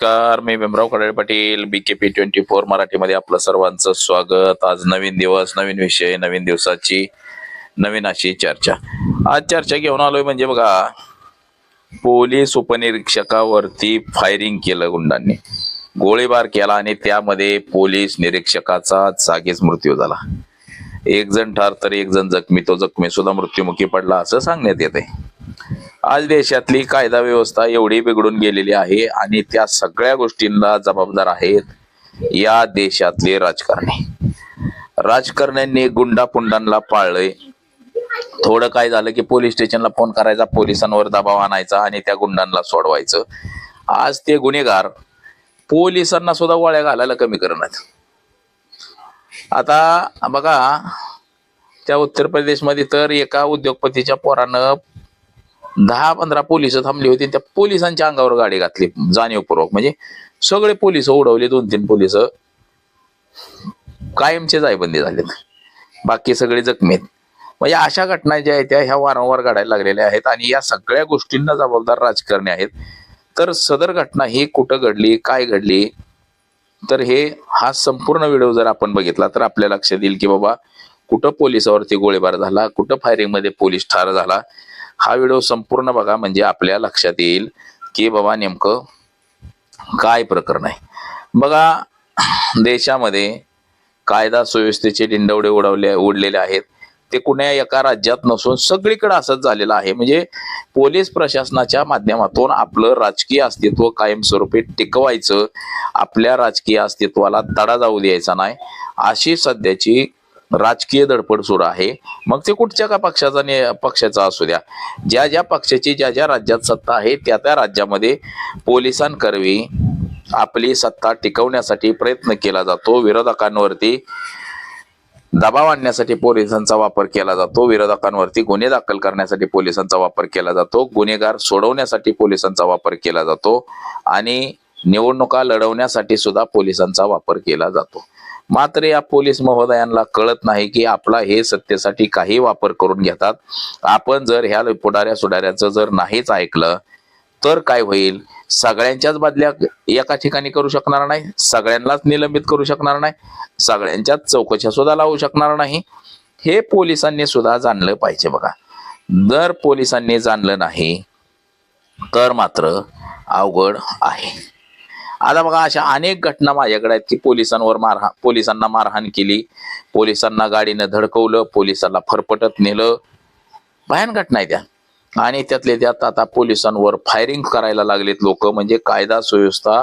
नमस्कार, मी भीमराव खडाळे पाटील, BKP 24 मराठीमध्ये आपलं सर्वांचं स्वागत. आज नवीन दिवस, नवीन विषय, नवीन दिवसाची नवीन अशी चर्चा. आज चर्चा घेऊन आलोय म्हणजे बघा, पोलीस उपनिरीक्षकावरती फायरिंग केलं गुंडांनी, गोळीबार केला आणि त्यामध्ये पोलीस निरीक्षकाचा जागीच मृत्यू झाला. एक जण ठार तर एक जण जखमी, तो जखमी सुद्धा मृत्युमुखी पडला असं सांगण्यात येते. आज देशातली कायदा व्यवस्था एवढी बिघडून गेलेली आहे आणि त्या सगळ्या गोष्टींना जबाबदार आहेत या देशातले राजकारणी. राजकारण्यांनी गुंडा पुंडांना पाळलंय. थोडं काय झालं की पोलीस स्टेशनला फोन करायचा, पोलिसांवर दबाव आणायचा आणि त्या गुंडांना सोडवायचं. आज ते गुन्हेगार पोलिसांना सुद्धा गोळ्या घालायला कमी करणार. आता बघा, त्या उत्तर प्रदेशमध्ये तर एका उद्योगपतीच्या पोरानं 10-15 पोलिस थांबली होती, त्या पोलिसांच्या अंगावर गाडी घातली जाणीवपूर्वक. म्हणजे सगळे पोलिस उडवले, 2-3 पोलिस कायमचे जायबंदी झालेत, बाकी सगळे जखमी आहेत. म्हणजे अशा घटना ज्या आहेत त्या ह्या वारंवार घडायला लागलेल्या आहेत आणि या सगळ्या गोष्टींना जबाबदार राजकारणी आहेत. तर सदर घटना ही कुठं घडली, काय घडली, तर हा संपूर्ण व्हिडिओ जर आपण बघितला तर आपल्या लक्षात येईल की बाबा कुठं पोलिसावरती गोळीबार झाला, कुठं फायरिंग मध्ये पोलीस ठार झाला. हा व्हिडिओ संपूर्ण बघा, म्हणजे आपल्या लक्षात येईल की बाबा नेमकं काय प्रकरण आहे. बघा, देशामध्ये कायदा सुव्यवस्थेचे डिंडवडे उडलेले आहेत. ते कुण्या एका राज्यात नसून सगळीकडे असंच झालेलं आहे. म्हणजे पोलीस प्रशासनाच्या माध्यमातून आपलं राजकीय अस्तित्व कायमस्वरूपी टिकवायचं, आपल्या राजकीय अस्तित्वाला तडा जाऊ द्यायचा नाही, अशी सध्याची राजकीय धडपड सुरू आहे. मग ते कुठच्या का पक्षाचा असू द्या, ज्या ज्या पक्षाची ज्या ज्या राज्यात सत्ता आहे त्या त्या राज्यामध्ये पोलिसांकरवी आपली सत्ता टिकवण्यासाठी प्रयत्न केला जातो. विरोधकांवरती दबाव आणण्यासाठी पोलिसांचा वापर केला जातो, विरोधकांवरती गुन्हे दाखल करण्यासाठी पोलिसांचा वापर केला जातो, गुन्हेगार सोडवण्यासाठी पोलिसांचा वापर केला जातो आणि निवडणुका लढवण्यासाठी सुद्धा पोलिसांचा वापर केला जातो. मात्र या पोलीस महोदयांना कळत नाही की आपला हे सत्तेसाठी काही वापर करून घेतात. आपण जर ह्या पुढाऱ्या सुधाऱ्याचं जर नाहीच ऐकलं तर काय होईल? सगळ्यांच्याच बदल्या एका ठिकाणी करू शकणार नाही, सगळ्यांनाच निलंबित करू शकणार नाही, सगळ्यांच्याच चौकशा सुद्धा लावू शकणार नाही. हे पोलिसांनी सुद्धा जाणलं पाहिजे. बघा, जर पोलिसांनी जाणलं नाही तर मात्र अवघड आहे. आता बघा, अशा अनेक घटना माझ्याकडे आहेत की पोलिसांना मारहाण केली, पोलिसांना गाडीनं धडकवलं, पोलिसांना फरफटत नेलं. भयान घटना आहे त्या. आणि त्यातले त्यात आता पोलिसांवर फायरिंग करायला लागलेत लोक. म्हणजे कायदा सुव्यवस्था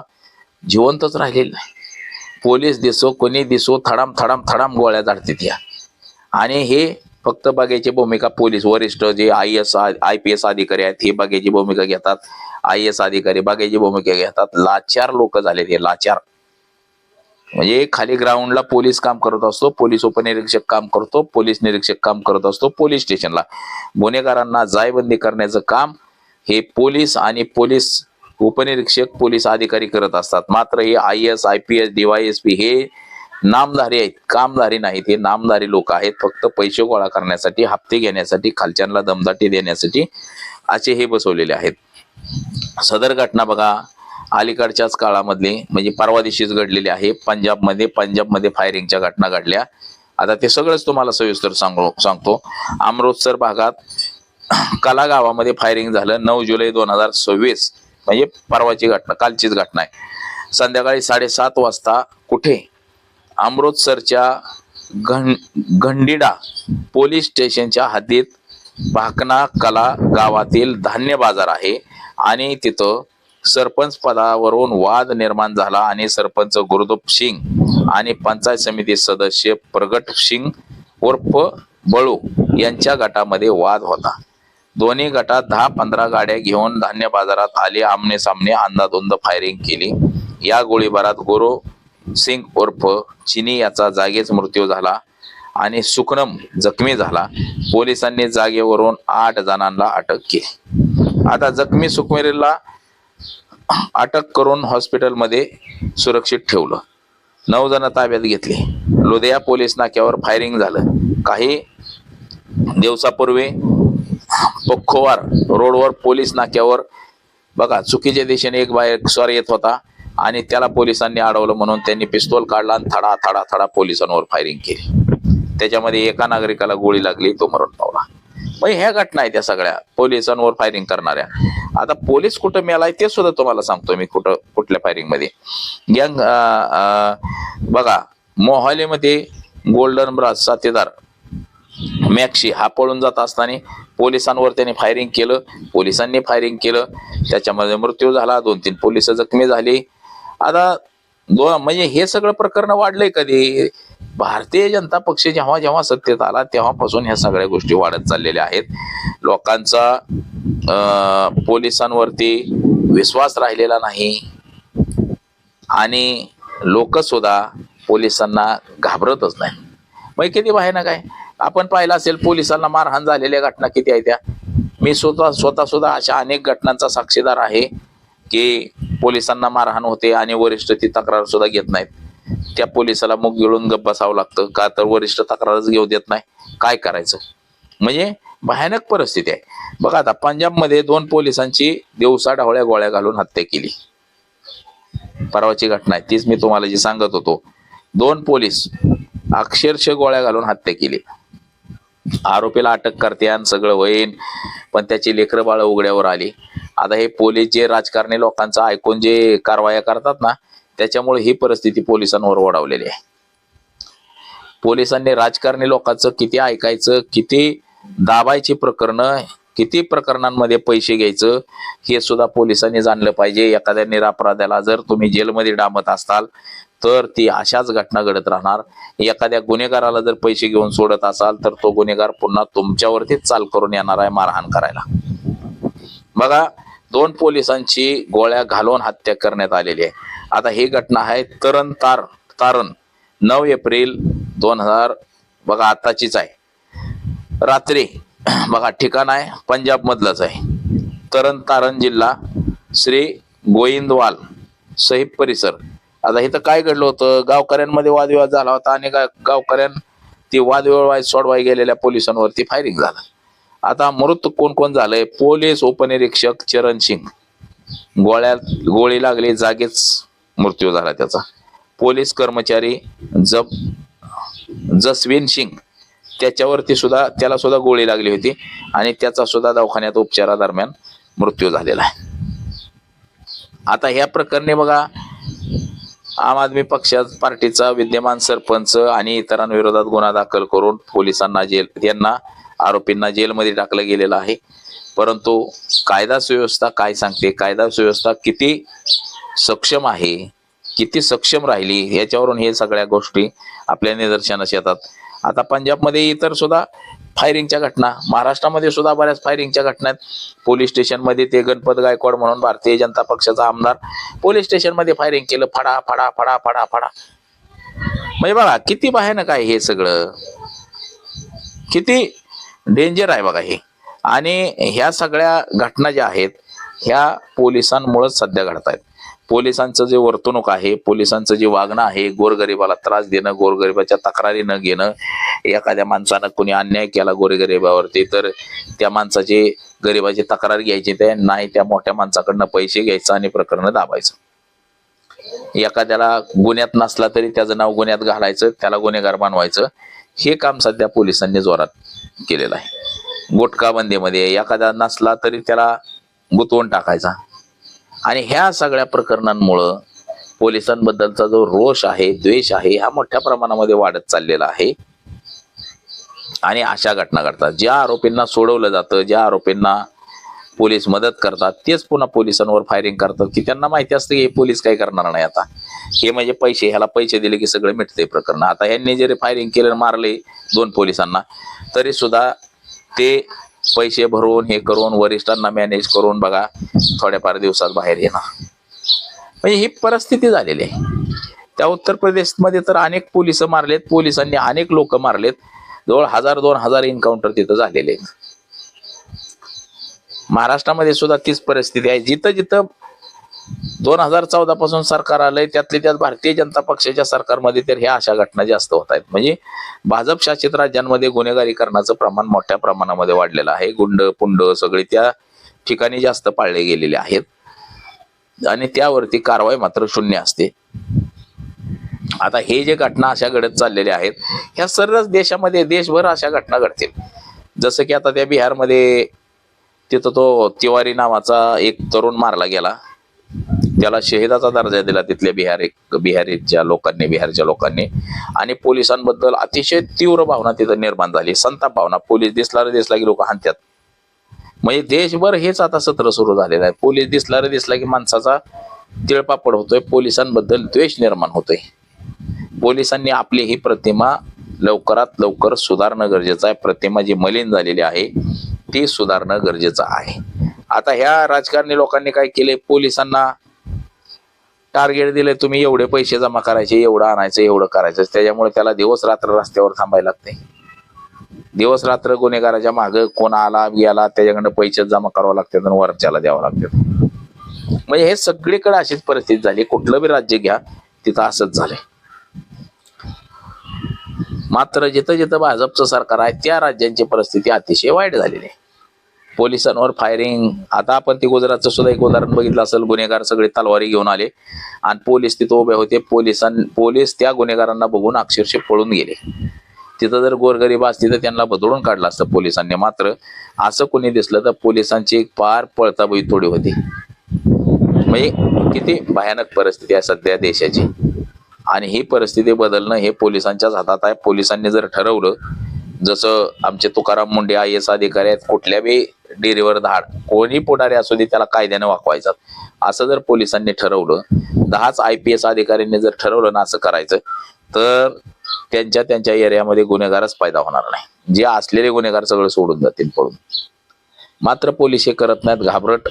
जिवंतच राहिलेली नाही. पोलीस दिसो, कोणी दिसो, थडाम थडाम थडाम गोळ्या झाडतात या. आणि हे फक्त बघायची भूमिका पोलीस वरिष्ठ जे IPS अधिकारी आहेत हे बघायची भूमिका घेतात, IAS अधिकारी बघायची भूमिका घेतात. लाचार लोक झाले ते, लाचार. म्हणजे खाली ग्राउंडला पोलीस काम करत असतो, पोलीस उपनिरीक्षक काम करतो, पोलीस निरीक्षक काम करत असतो, पोलीस स्टेशनला गुन्हेगारांना जायबंदी करण्याचं काम हे पोलीस आणि पोलीस उपनिरीक्षक पोलीस अधिकारी करत असतात. मात्र हे IAS IPS DYSP हे नामधारी आहेत, कामधारी नाहीत. हे नामधारी लोक आहेत, फक्त पैसे गोळा करण्यासाठी, हप्ते घेण्यासाठी, खालच्यांना दमदाटी देण्यासाठी असे हे बसवलेले आहेत. सदर घटना बघा अलीकडच्याच काळामधली, म्हणजे परवा दिवशीच घडलेली आहे. पंजाबमध्ये फायरिंगच्या घटना घडल्या. आता ते सगळंच तुम्हाला सविस्तर सांगतो. अमृतसर भागात कला गावामध्ये फायरिंग झालं 9 जुलै 2026. म्हणजे परवाची घटना, कालचीच घटना आहे. संध्याकाळी 7:30 वाजता कुठे? अमृतसरच्या घंडीडा पोलीस स्टेशनच्या हद्दीत भाकना कला गावातील धान्य बाजार आहे आणि तिथं सरपंच पदावरून वाद निर्माण झाला आणि सरपंच गुरदुप सिंग आणि पंचायत समिती सदस्य प्रगट सिंग उर्फ बळू यांच्या गटामध्ये वाद होता. दोन्ही गटात 10-15 गाड्या घेऊन धान्य बाजारात आले, आमने सामने अंधाधुंद फायरिंग केली. या गोळीबारात गुरु सिंग उर्फ चिनी याचा जागीच मृत्यू झाला आणि सुखनम जखमी झाला. पोलिसांनी जागेवरून 8 जणांना अटक केली. आता जखमी सुखमेरीला अटक करून हॉस्पिटलमध्ये सुरक्षित ठेवलं. 9 जण ताब्यात घेतले. लुधिया पोलीस नाक्यावर फायरिंग झालं. काही दिवसापूर्वी पखोवार रोडवर पोलीस नाक्यावर बघा चुकीच्या दिशेने एक बाईक स्वार येत होता आणि त्याला पोलिसांनी अडवलं म्हणून त्यांनी पिस्तूल काढला आणि थडा थडा थडा पोलिसांवर फायरिंग केली. त्याच्यामध्ये एका नागरिकाला गोळी लागली, तो मरण पावला. मग ह्या घटना आहेत त्या सगळ्या पोलिसांवर फायरिंग करणाऱ्या. आता पोलीस कुठं मेलाय ते सुद्धा तुम्हाला सांगतो मी, कुठल्या फायरिंग मध्ये. गँग बघा, मोहालीमध्ये गोल्डन ब्रास साथीदार मॅक्सी हा पळून जात असताना पोलिसांवर त्याने फायरिंग केलं, पोलिसांनी फायरिंग केलं, त्याच्यामध्ये मृत्यू झाला, 2-3 पोलिस जखमी झाली. आता म्हणजे हे सगळं प्रकरण वाढलंय कधी? भारतीय जनता पक्ष जेव्हा जेव्हा सत्तेत आला तेव्हापासून ह्या सगळ्या गोष्टी वाढत चाललेल्या आहेत. लोकांचा पोलिसांवरती विश्वास राहिलेला नाही आणि लोक सुद्धा पोलिसांना घाबरतच नाही. मग किती बाहेर काय आपण पाहिलं असेल, पोलिसांना मारहाण झालेल्या घटना किती आहेत त्या. मी स्वतः सुद्धा अशा अनेक घटनांचा साक्षीदार आहे की पोलिसांना मारहाण होते आणि वरिष्ठ ती तक्रार सुद्धा घेत नाहीत. त्या पोलिसाला मुग गिळून गप्प बसावं लागतं, का तर वरिष्ठ तक्रारच घेऊ देत नाही. काय करायचं? म्हणजे भयानक परिस्थिती आहे. बघा आता पंजाबमध्ये 2 पोलिसांची दिवसा ढवळ्या गोळ्या घालून हत्या केली. परवाची घटना आहे तीच मी तुम्हाला जी सांगत होतो. 2 पोलीस अक्षरशः गोळ्या घालून हत्या केली. आरोपीला अटक करते आणि सगळं होईन, पण त्याची लेकरं बाळ उघड्यावर आली. आता हे पोलीस जे राजकारणी लोकांचं ऐकून जे कारवाया करतात ना, त्याच्यामुळे ही परिस्थिती पोलिसांवर ओढावलेली आहे. पोलिसांनी राजकारणी लोकांचं किती ऐकायचं, किती दाबायची प्रकरणं, किती प्रकरणांमध्ये पैसे घ्यायचं हे सुद्धा पोलिसांनी जाणलं पाहिजे. एखाद्या निरपराध्याला जर तुम्ही जेलमध्ये डांबत असाल तर ती अशाच घटना घडत राहणार. एखाद्या गुन्हेगाराला जर पैसे घेऊन सोडत असाल तर तो गुन्हेगार पुन्हा तुमच्यावरतीच चाल करून येणार आहे मारहाण करायला. बघा, 2 पोलिसांची गोळ्या घालून हत्या करण्यात आलेली आहे. आता ही घटना आहे तारण 9 एप्रिल 2000, बघा आताचीच आहे. रात्री बघा, ठिकाण आहे पंजाब मधलंच आहे, तारण जिल्हा, श्री गोविंदवाल साहिब परिसर. आता इथं काय घडलं होतं, गावकऱ्यांमध्ये वादविवाद झाला होता आणि ती वादविवाद सोडवाय गेलेल्या पोलिसांवरती फायरिंग झालं. आता मृत कोण कोण झालंय? पोलीस उपनिरीक्षक चरण सिंग, गोळी लागली, जागीच मृत्यू झाला त्याचा. पोलीस कर्मचारी जसवीन सिंग, त्याला सुद्धा गोळी लागली होती आणि त्याचा सुद्धा दवाखान्यात उपचारादरम्यान मृत्यू झालेला आहे. आता ह्या प्रकरणी बघा, आम आदमी पार्टीचा विद्यमान सरपंच आणि इतरांविरोधात गुन्हा दाखल करून पोलिसांना आरोपींना जेलमध्ये टाकलं गेलेलं आहे. परंतु कायदा सुव्यवस्था काय सांगते, कायदा सुव्यवस्था किती सक्षम आहे, किती सक्षम राहिली, याच्यावरून हे सगळ्या गोष्टी आपल्या निदर्शनास येतात. आता पंजाबमध्ये इतर सुद्धा फायरिंगच्या घटना, महाराष्ट्रामध्ये सुद्धा बऱ्याच फायरिंगच्या घटना आहेत. पोलीस स्टेशनमध्ये ते गणपत गायकवाड म्हणून भारतीय जनता पक्षाचा आमदार पोलीस स्टेशनमध्ये फायरिंग केलं, फडा फडा फडा फडा फडा. म्हणजे बघा किती भयानक आहे हे सगळं, किती डेंजर आहे बघा हे. आणि ह्या सगळ्या घटना ज्या आहेत ह्या पोलिसांमुळेच सध्या घडतायत. पोलिसांचं जे वर्तणूक आहे, पोलिसांचं जे वागणं आहे, गोरगरिबाला त्रास देणं, गोरगरिबाच्या तक्रारी न घेणं, एखाद्या माणसानं कोणी अन्याय केला गोरगरिबावरती तर त्या गरीबाची तक्रार घ्यायची ते नाही, त्या मोठ्या माणसाकडनं पैसे घ्यायचं आणि प्रकरण दाबायचं. एखाद्याला गुन्ह्यात नसला तरी त्याचं नाव गुन्ह्यात घालायचं, त्याला गुन्हेगार बनवायचं. हे काम सध्या पोलिसांनी जोरात केलेलं आहे. गुटखा बंदीमध्ये एखादा नसला तरी त्याला गुंतवून टाकायचा. आणि ह्या सगळ्या प्रकरणांमुळं पोलिसांबद्दलचा जो रोष आहे, द्वेष आहे, हा मोठ्या प्रमाणामध्ये वाढत चाललेला आहे. आणि अशा घटना घडतात. ज्या आरोपींना सोडवलं जातं, ज्या आरोपींना पोलीस मदत करतात, तेच पुन्हा पोलिसांवर फायरिंग करतात की त्यांना माहिती असतं की हे पोलीस काय करणार नाही. आता हे म्हणजे पैसे, ह्याला पैसे दिले की सगळं मिटते प्रकरण. आता ह्यांनी जरी फायरिंग केलं, मारले 2 पोलिसांना, तरी सुद्धा ते पैसे भरून हे करून वरिष्ठांना मॅनेज करून बघा थोड्याफार दिवसात बाहेर येणार. म्हणजे ही परिस्थिती झालेली आहे. त्या उत्तर प्रदेशमध्ये तर अनेक पोलिस मारलेत, पोलिसांनी अनेक लोक मारलेत. जवळ 1000-2000 एन्काउंटर तिथं झालेले आहेत. महाराष्ट्रामध्ये सुद्धा तीच परिस्थिती आहे. जिथं जिथं 2014 पासून सरकार आलंय त्यात भारतीय जनता पक्षाच्या सरकारमध्ये तर ह्या अशा घटना जास्त होत आहेत. म्हणजे भाजप शासित राज्यांमध्ये गुन्हेगारीकरणाचं प्रमाण मोठ्या प्रमाणामध्ये वाढलेलं आहे. गुंड पुंड सगळे त्या ठिकाणी जास्त पाळले गेलेले आहेत. आणि त्यावरती कारवाई मात्र शून्य असते. आता हे जे घटना अशा घडत चाललेल्या आहेत, ह्या सर्वच देशामध्ये देशभर अशा घटना घडतील. जसं की आता त्या बिहारमध्ये तिथं तो तिवारी नावाचा एक तरुण मारला गेला, त्याला शहिदाचा दर्जा दिला तिथल्या बिहारच्या लोकांनी आणि पोलिसांबद्दल अतिशय तीव्र भावना तिथं निर्माण झाली, संताप भावना. पोलीस दिसला की लोक हाणतात. म्हणजे देशभर हेच आता सत्र सुरू झालेलं आहे. पोलीस दिसला की माणसाचा तिळपापड होतोय, पोलिसांबद्दल द्वेष निर्माण होतोय. पोलिसांनी आपली ही प्रतिमा लवकरात लवकर सुधारणं गरजेचं आहे. प्रतिमा जी मलिन झालेली आहे ती सुधारणं गरजेचं आहे. आता ह्या राजकारणी लोकांनी काय केले, पोलिसांना टार्गेट दिले, तुम्ही एवढे पैसे जमा करायचे, एवढं आणायचं, एवढं करायचं. त्याच्यामुळे त्याला दिवस रात्र रस्त्यावर थांबायला लागते. दिवस रात्र गुन्हेगाराच्या मागे कोण आला गेला त्याच्याकडनं पैसे जमा करावं लागतात आणि वरच्याला द्यावं लागतात. म्हणजे हे सगळीकडे अशीच परिस्थिती झाली. कुठलं बी राज्य घ्या तिथं असंच झालंय. मात्र जिथं जिथं भाजपचं सरकार आहे त्या राज्यांची परिस्थिती अतिशय वाईट झालेली आहे. पोलिसांवर फायरिंग. आता आपण ते गुजरातचं सुद्धा एक उदाहरण बघितलं असेल. गुन्हेगार सगळे तलवारी घेऊन आले आणि पोलीस तिथं उभे होते. पोलीस त्या गुन्हेगारांना बघून अक्षरशः पळून गेले. तिथं जर गोरगरीब असती तर त्यांना बदलून काढलं असतं पोलिसांनी. मात्र असं कोणी दिसलं तर पोलिसांची एक पार पळताबळी थोडी होती. म्हणजे किती भयानक परिस्थिती आहे सध्या देशाची. आणि ही परिस्थिती बदलणं हे पोलिसांच्याच हातात आहे. पोलिसांनी जर ठरवलं, जसं आमचे तुकाराम मुंडे IAS अधिकारी आहेत, कुठल्या बी डेअरीवर धाड, कोणी पुढारी असू दे त्याला कायद्याने वाकवायचं, असं जर पोलिसांनी ठरवलं, 10च IPS अधिकाऱ्यांनी जर ठरवलं ना असं करायचं, तर त्यांच्या एरियामध्ये गुन्हेगारच पैदा होणार नाही. जे असलेले गुन्हेगार सगळं सोडून जातील पळून. मात्र पोलीस हे करत नाहीत. घाबरट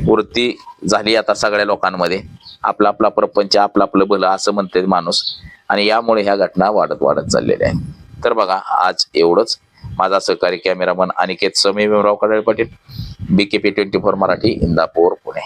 वृत्ती झाली आता सगळ्या लोकांमध्ये. आपला आपला प्रपंच, आपलं भलं असं म्हणते माणूस. आणि यामुळे ह्या घटना वाढत चाललेल्या आहेत. तर बघा, आज एवढंच. माझा सहकारी कॅमेरामन अनिकेत समी भीमराव कडाळे पाटील, BKP 24 मराठी, इंदापूर, पुणे.